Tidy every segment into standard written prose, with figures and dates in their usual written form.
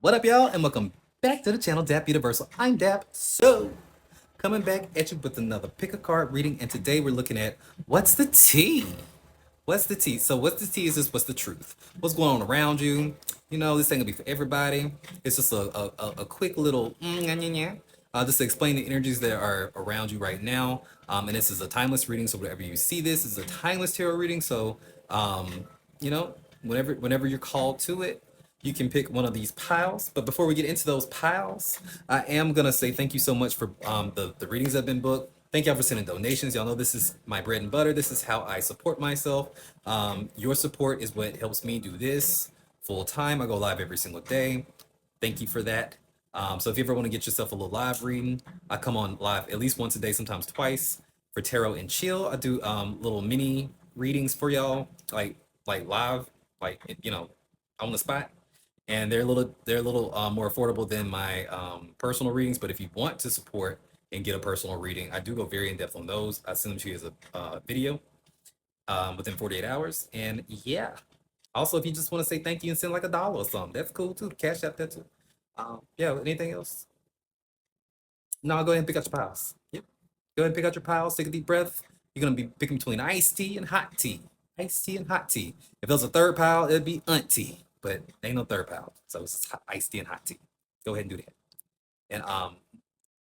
What up, y'all, and welcome back to the channel, Dap Universal. I'm Dap. So, coming back at you with another pick a card reading, and today we're looking at what's the tea? What's the tea? So, what's the tea is just what's the truth? What's going on around you? You know, this ain't gonna be for everybody. It's just a quick little just to explain the energies that are around you right now. And this is a timeless reading, so whatever you see, this is a timeless tarot reading. So, you know, whenever you're called to it, you can pick one of these piles. But before we get into those piles, I am gonna say thank you so much for the readings that have been booked. Thank y'all for sending donations. Y'all know this is my bread and butter. This is how I support myself. Your support is what helps me do this full time. I go live every single day. Thank you for that. So if you ever want to get yourself a little live reading, I come on live at least once a day, sometimes twice for tarot and chill. I do little mini readings for y'all, like live, like on the spot, and they're a little more affordable than my personal readings. But if you want to support and get a personal reading, I do go very in depth on those. I send them to you as a video within 48 hours. And yeah, also if you just want to say thank you and send like $1 or something, that's cool too. Cash out that too. Yeah. Anything else? No, go ahead and pick out your piles. Yep. Go ahead and pick out your piles. Take a deep breath. You're gonna be picking between iced tea and hot tea. Iced tea and hot tea. If there's a third pile, it'd be tea, but ain't no third pile. So it's just iced tea and hot tea. Go ahead and do that. And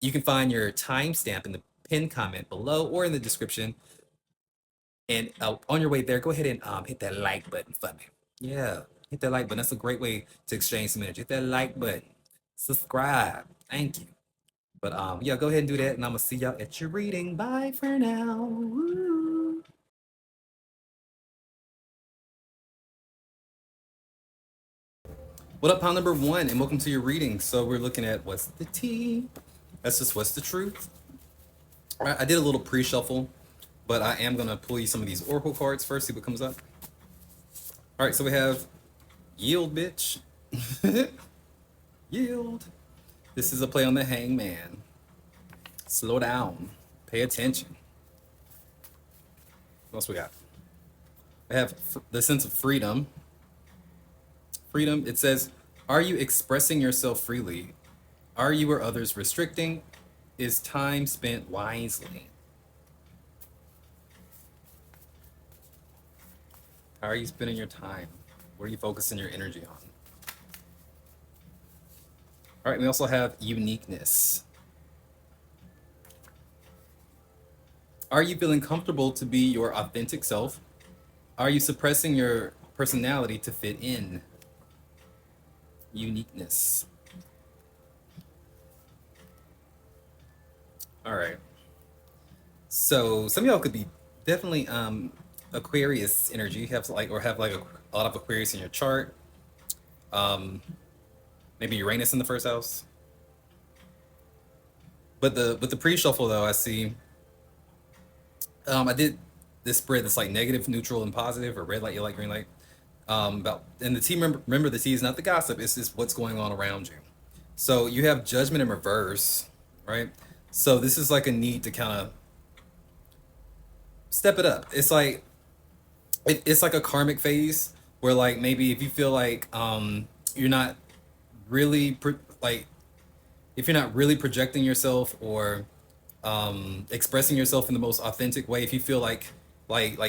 you can find your timestamp in the pinned comment below or in the description. And on your way there, go ahead and hit that like button for me. Yeah, hit that like button. That's a great way to exchange some energy. Hit that like button. Subscribe. Thank you. But yeah, go ahead and do that, and I'm gonna see y'all at your reading. Bye for now. Woo. What up, pile number one, and welcome to your reading. So we're looking at what's the tea. That's just what's the truth. All right, I did a little pre-shuffle, but I am gonna pull you some of these oracle cards first. See what comes up. All right, so we have yield, bitch. Yield. This is a play on the hangman. Slow down. Pay attention. What else we got? We have the sense of freedom. Freedom, it says, are you expressing yourself freely? Are you or others restricting? Is time spent wisely? How are you spending your time? What are you focusing your energy on? All right, we also have uniqueness. Are you feeling comfortable to be your authentic self? Are you suppressing your personality to fit in? Uniqueness. All right. So some of y'all could be definitely Aquarius energy. Have like a lot of Aquarius in your chart. Maybe Uranus in the first house. But with the pre-shuffle though, I see I did this spread that's like negative, neutral, and positive, or red light, yellow light, green light. About and the tea, remember the tea is not the gossip, it's just what's going on around you. So you have judgment in reverse, right? So this is like a need to kind of step it up. It's like it's like a karmic phase where like maybe if you feel like you're not really like if you're not really projecting yourself or expressing yourself in the most authentic way, if you feel like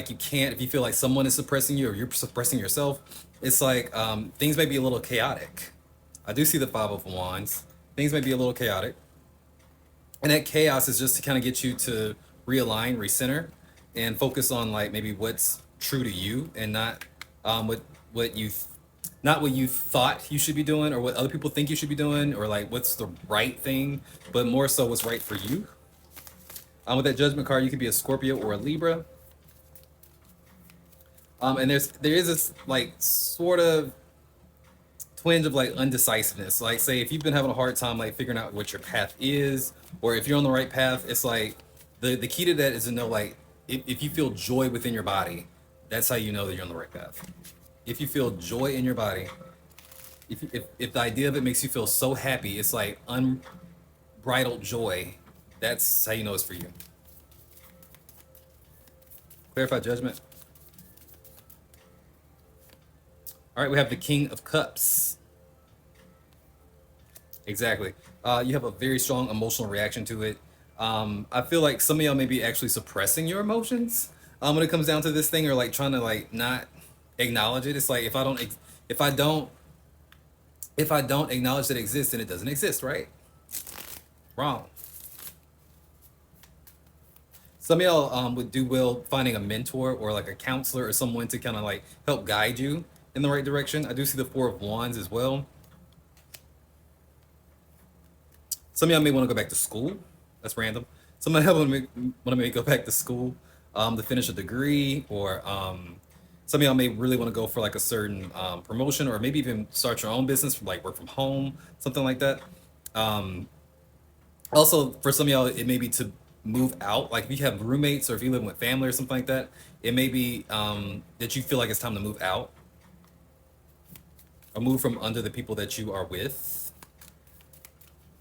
you can't, if you feel like someone is suppressing you or you're suppressing yourself, it's like things may be a little chaotic. I do see the Five of Wands. Things may be a little chaotic, and that chaos is just to kind of get you to realign, recenter, and focus on like maybe what's true to you and not what you not what you thought you should be doing or what other people think you should be doing or like what's the right thing, but more so what's right for you. With that judgment card, you could be a Scorpio or a Libra. And there is this like sort of twinge of like undecisiveness. Like say if you've been having a hard time like figuring out what your path is, or if you're on the right path, it's like the key to that is to know like if you feel joy within your body, that's how you know that you're on the right path. If you feel joy in your body, if the idea of it makes you feel so happy, it's like unbridled joy, that's how you know it's for you. Clarify judgment. All right, we have the King of Cups. Exactly. You have a very strong emotional reaction to it. I feel like some of y'all may be actually suppressing your emotions when it comes down to this thing, or like trying to like not acknowledge it. It's like if I don't if I don't acknowledge that it exists, then it doesn't exist, right? Wrong. Some of y'all would do well finding a mentor or like a counselor or someone to kind of like help guide you in the right direction. I do see the Four of Wands as well. Some of y'all may want to go back to school. That's random. Some of y'all want to maybe go back to school to finish a degree, or some of y'all may really want to go for like a certain promotion, or maybe even start your own business, like work from home, something like that. Um, Also, for some of y'all, it may be to move out. Like if you have roommates or if you live with family or something like that, it may be that you feel like it's time to move out or move from under the people that you are with,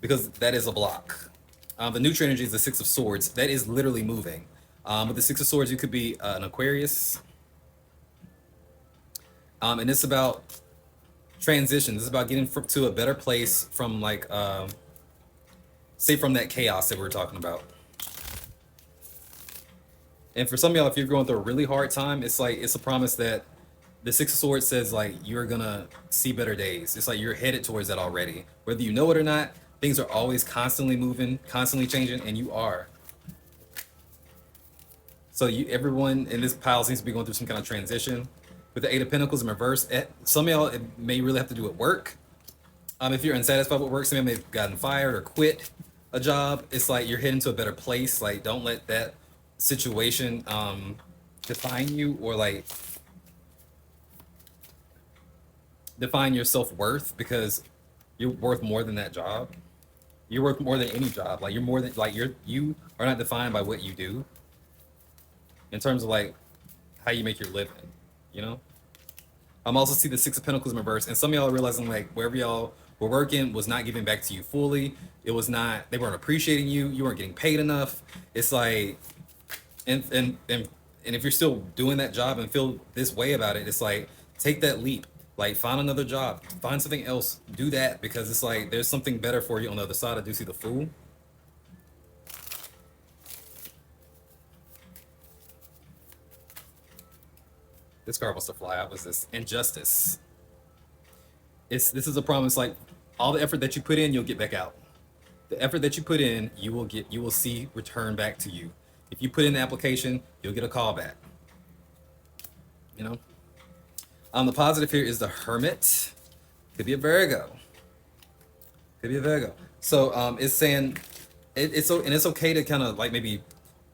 because that is a block. The neutral energy is the Six of Swords. That is literally moving. With the Six of Swords, you could be an Aquarius, and it's about transition. It's about getting to a better place from like, say, from that chaos that we were talking about. And for some of y'all, if you're going through a really hard time, it's like it's a promise that the Six of Swords says like you're gonna see better days. It's like you're headed towards that already. Whether you know it or not, things are always constantly moving, constantly changing, and you are. So everyone in this pile seems to be going through some kind of transition. With the Eight of Pentacles in reverse, some of y'all it may really have to do with work. If you're unsatisfied with work, some of you may have gotten fired or quit a job. It's like you're heading to a better place. Like don't let that situation define you, or like define your self-worth, because you're worth more than that job. You're worth more than any job. Like you're more than like you are not defined by what you do in terms of like how you make your living, you know? I'm also see the Six of Pentacles in reverse, and some of y'all are realizing like wherever y'all were working was not giving back to you fully. It was not, they weren't appreciating you, you weren't getting paid enough. It's like, and if you're still doing that job and feel this way about it, it's like take that leap. Like find another job, find something else, do that, because it's like there's something better for you on the other side. I do see the Fool. This card wants to fly out. Was this injustice? This is a promise. Like all the effort that you put in, you'll get back out. The effort that you put in, you will see return back to you. If you put in the application, you'll get a call back. You know. The positive here is the Hermit. Could be a Virgo. Could be a Virgo. So it's saying it's okay to kind of like maybe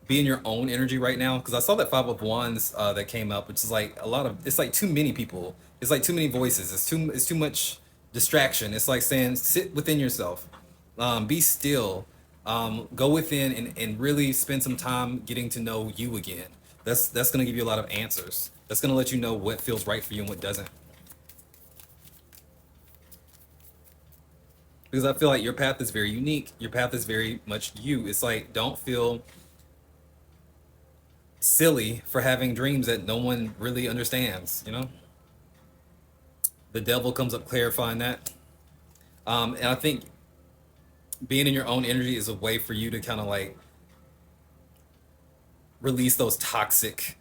be in your own energy right now, because I saw that Five of Wands that came up, which is like a lot of, it's like too many people, it's like too many voices, it's too much distraction. It's like saying sit within yourself, be still, go within and really spend some time getting to know you again. That's going to give you a lot of answers. That's going to let you know what feels right for you and what doesn't. Because I feel like your path is very unique. Your path is very much you. It's like don't feel silly for having dreams that no one really understands, you know? The devil comes up clarifying that. And I think being in your own energy is a way for you to kind of like release those toxic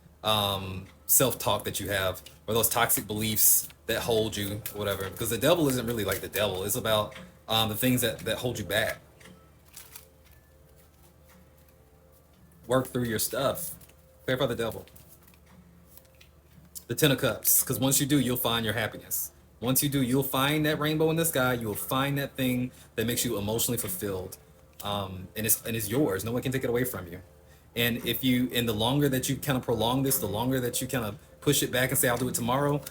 self-talk that you have, or those toxic beliefs that hold you, or whatever. Because the devil isn't really like the devil. It's about the things that hold you back. Work through your stuff. Clarify the devil. The Ten of Cups, because once you do, you'll find your happiness. Once you do, you'll find that rainbow in the sky. You'll find that thing that makes you emotionally fulfilled, and it's yours. No one can take it away from you. And the longer that you kind of prolong this, the longer that you kind of push it back and say I'll do it tomorrow,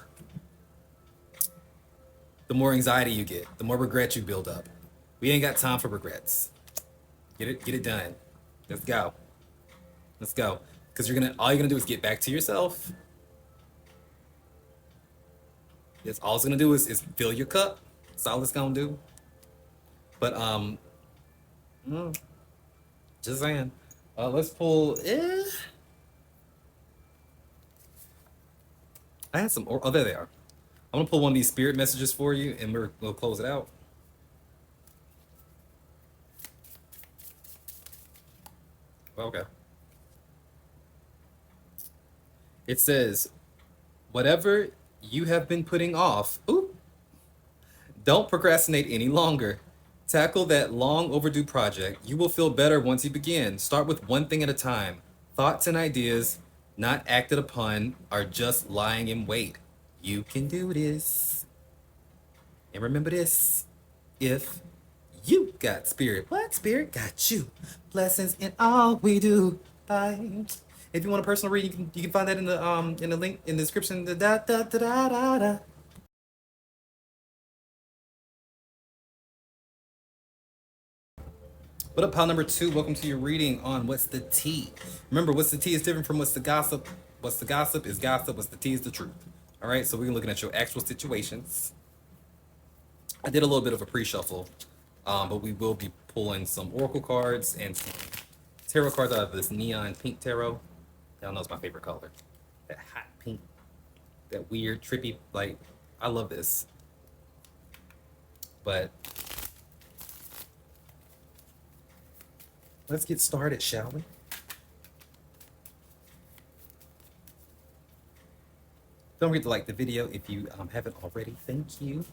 the more anxiety you get, the more regret you build up. We ain't got time for regrets. Get it done. Let's go. Let's go. Because all you're gonna do is get back to yourself. That's all it's gonna do is fill your cup. That's all it's gonna do. But mm, just saying. Let's pull. I had some. Oh, there they are. I'm gonna pull one of these spirit messages for you, and we'll close it out. Okay. It says, whatever you have been putting off, ooh, don't procrastinate any longer. Tackle that long overdue project. You will feel better once you begin. Start with one thing at a time. Thoughts and ideas not acted upon are just lying in wait. You can do this. And remember this. If you got spirit, what spirit got you? Blessings in all we do. Bye. If you want a personal reading, you can find that in the link in the description. Da, da, da, da, da, da. What up, pile number 2? Welcome to your reading on What's the Tea. Remember, What's the Tea is different from What's the Gossip. What's the Gossip is gossip. What's the Tea is the truth. All right, so we're looking at your actual situations. I did a little bit of a pre-shuffle, but we will be pulling some oracle cards and some tarot cards out of this neon pink tarot. Y'all know it's my favorite color. That hot pink, that weird, trippy, like, I love this. But let's get started, shall we? Don't forget to like the video if you haven't already. Thank you.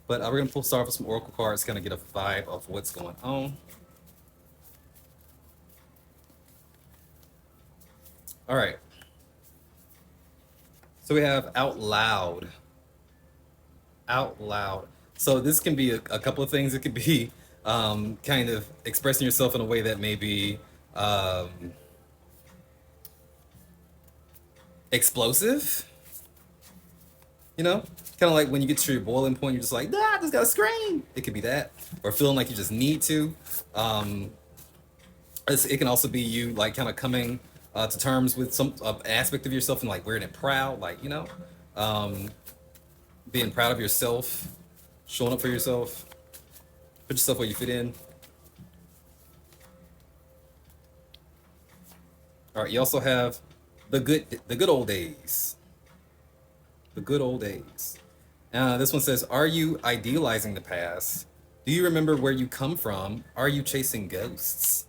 But we're going to start with some oracle cards, kind of get a vibe of what's going on. All right. So we have out loud. Out loud. So this can be a couple of things. It could be kind of expressing yourself in a way that may be explosive. You know, kind of like when you get to your boiling point, you're just like, I just gotta scream. It could be that, or feeling like you just need to. It can also be you like kind of coming to terms with some aspect of yourself and like wearing it proud, like being proud of yourself, showing up for yourself, put yourself where you fit in. All right, you also have the good old days. The good old days. This one says, are you idealizing the past? Do you remember where you come from? Are you chasing ghosts?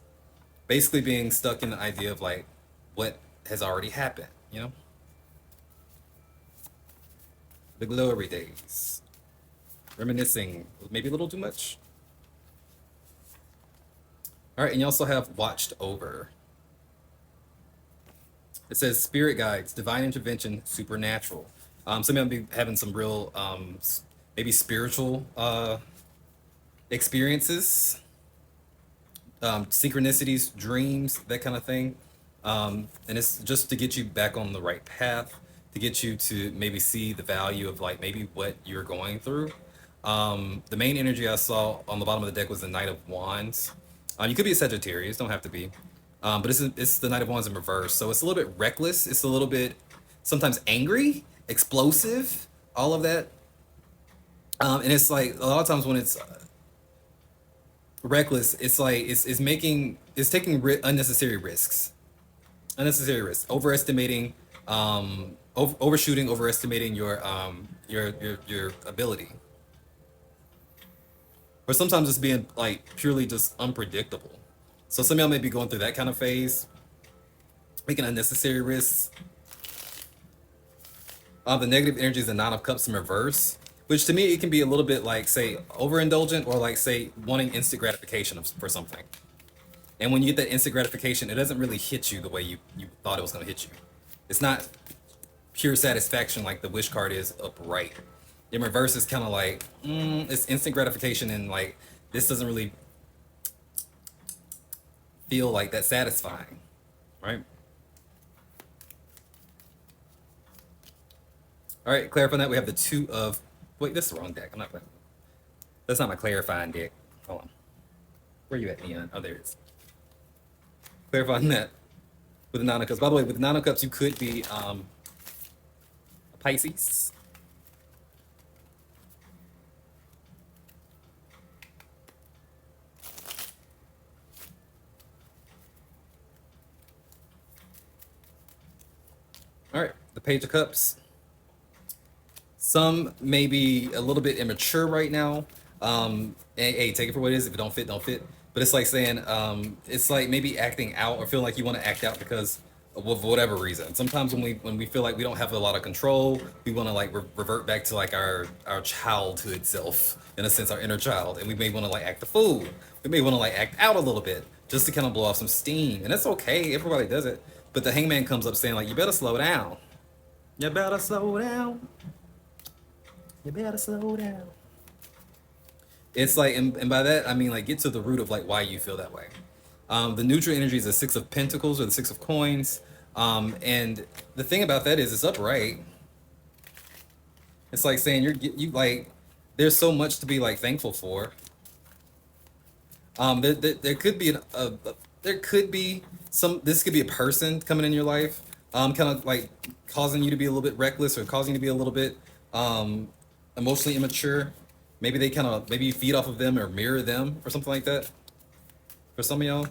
Basically being stuck in the idea of like what has already happened, you know? The glory days. Reminiscing, maybe a little too much. All right, and you also have watched over. It says spirit guides, divine intervention, supernatural. Some of them be having some real, maybe spiritual experiences, synchronicities, dreams, that kind of thing. And it's just to get you back on the right path, to get you to maybe see the value of like maybe what you're going through. The main energy I saw on the bottom of the deck was the Knight of Wands. You could be a Sagittarius, don't have to be. But it's the Knight of Wands in reverse. So it's a little bit reckless. It's a little bit sometimes angry, explosive, all of that. And it's like a lot of times when it's reckless, it's like it's taking unnecessary risks. Unnecessary risks. Overestimating, overshooting, overestimating your ability. Or sometimes it's being like purely just unpredictable. So some of y'all may be going through that kind of phase, making unnecessary risks. The negative energy is the Nine of Cups in reverse, which to me it can be a little bit like, say, overindulgent, or like, say, wanting instant gratification for something. And when you get that instant gratification, it doesn't really hit you the way you thought it was going to hit you. It's not pure satisfaction like the wish card is upright. In reverse, it's kind of like, it's instant gratification, and like this doesn't really feel like that satisfying, right? All right, clarifying that, we have the Two of... Wait, this is the wrong deck. I'm not... That's not my clarifying deck. Hold on. Where you at, Neon? Oh, there it is. Clarifying that with the Nine of Cups. By the way, with the Nine of Cups, you could be a Pisces. All right, the Page of Cups. Some may be a little bit immature right now. Hey, take it for what it is. If it don't fit, don't fit. But it's like saying, it's like maybe acting out or feeling like you want to act out because of whatever reason. Sometimes when we feel like we don't have a lot of control, we want to like revert back to like our childhood self, in a sense, our inner child, and we may want to like act the fool. We may want to like act out a little bit just to kind of blow off some steam, and that's okay. Everybody does it. But the hangman comes up saying like, you better slow down. You better slow down. You better slow down. It's like, and by that I mean like get to the root of like why you feel that way. The neutral energy is the Six of Pentacles or the Six of Coins, and the thing about that is it's upright. It's like saying you like there's so much to be like thankful for. There could be there could be some. This could be a person coming in your life, kind of like causing you to be a little bit reckless or causing you to be a little bit emotionally immature. Maybe they kind of maybe you feed off of them or mirror them or something like that. For some of y'all,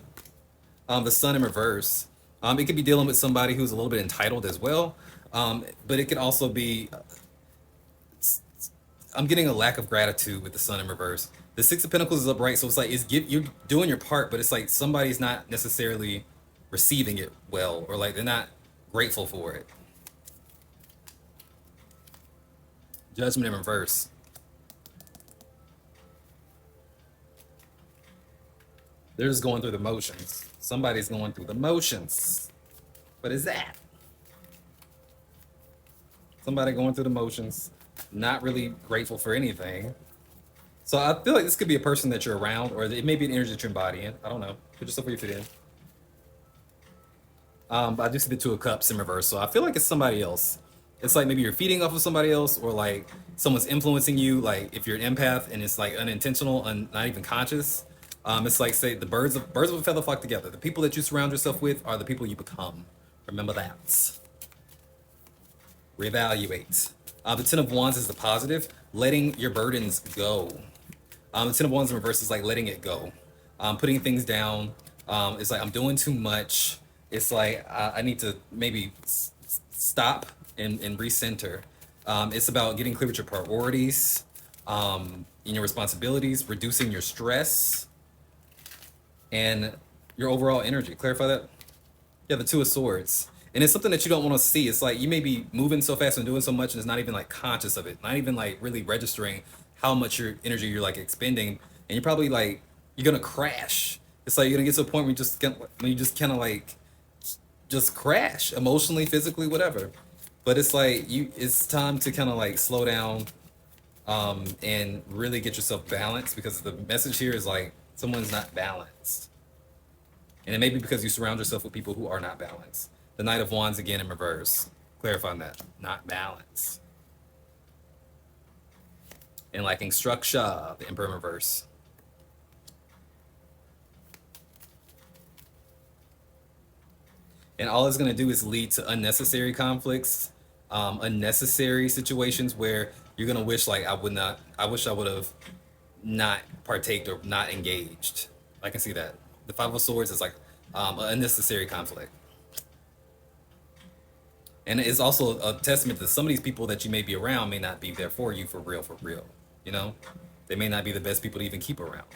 the Sun in reverse. It could be dealing with somebody who's a little bit entitled as well, but it could also be I'm getting a lack of gratitude with the Sun in reverse. The Six of Pentacles is upright, so it's like you're doing your part, but it's like somebody's not necessarily receiving it well, or like they're not grateful for it. Judgment in reverse. They're just going through the motions. Somebody's going through the motions. What is that? Somebody going through the motions, not really grateful for anything. So I feel like this could be a person that you're around, or it may be an energy that you're embodying. I don't know. Put yourself where you fit in. But I do see the Two of Cups in reverse, so I feel like it's somebody else. It's like maybe you're feeding off of somebody else, or like someone's influencing you. Like if you're an empath and it's like unintentional and not even conscious. It's like say the birds of a feather flock together. The people that you surround yourself with are the people you become. Remember that. Reevaluate. The Ten of Wands is the positive, letting your burdens go. The Ten of Wands in reverse is like letting it go, putting things down. It's like I'm doing too much. It's like I need to maybe stop and recenter. It's about getting clear with your priorities, in your responsibilities, reducing your stress, and your overall energy. Clarify that. Yeah, the Two of Swords. And it's something that you don't want to see. It's like you may be moving so fast and doing so much and it's not even like conscious of it. Not even like really registering how much your energy you're like expending. And you're probably like you're gonna crash. It's like you're gonna get to a point where you just kinda like just crash emotionally, physically, whatever. But it's like it's time to kinda like slow down and really get yourself balanced, because the message here is like someone's not balanced. And it may be because you surround yourself with people who are not balanced. The Knight of Wands again in reverse. Clarifying that. Not balanced. And lacking structure, the Emperor in reverse. And all it's going to do is lead to unnecessary conflicts, unnecessary situations where you're going to wish like I wish I would have not partaked or not engaged. I can see that. The Five of Swords is like an unnecessary conflict. And it's also a testament that some of these people that you may be around may not be there for you for real, for real. You know? They may not be the best people to even keep around.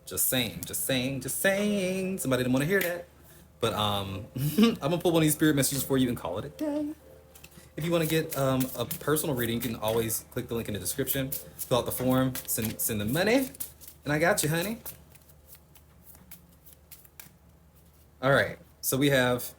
Just saying, just saying, just saying. Somebody didn't want to hear that. But I'm gonna pull one of these spirit messages for you and call it a day. If you want to get a personal reading, you can always click the link in the description, fill out the form, send the money, and I got you, honey. All right, so we have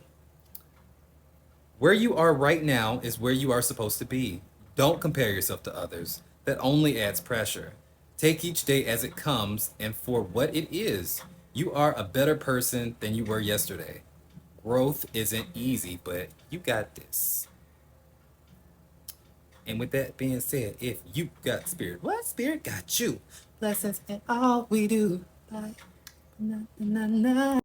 where you are right now is where you are supposed to be. Don't compare yourself to others. That only adds pressure. Take each day as it comes and for what it is. You are a better person than you were yesterday. Growth isn't easy, but you got this. And with that being said, if you got spirit, what spirit got you? Blessings in all we do. Bye. Na, na, na.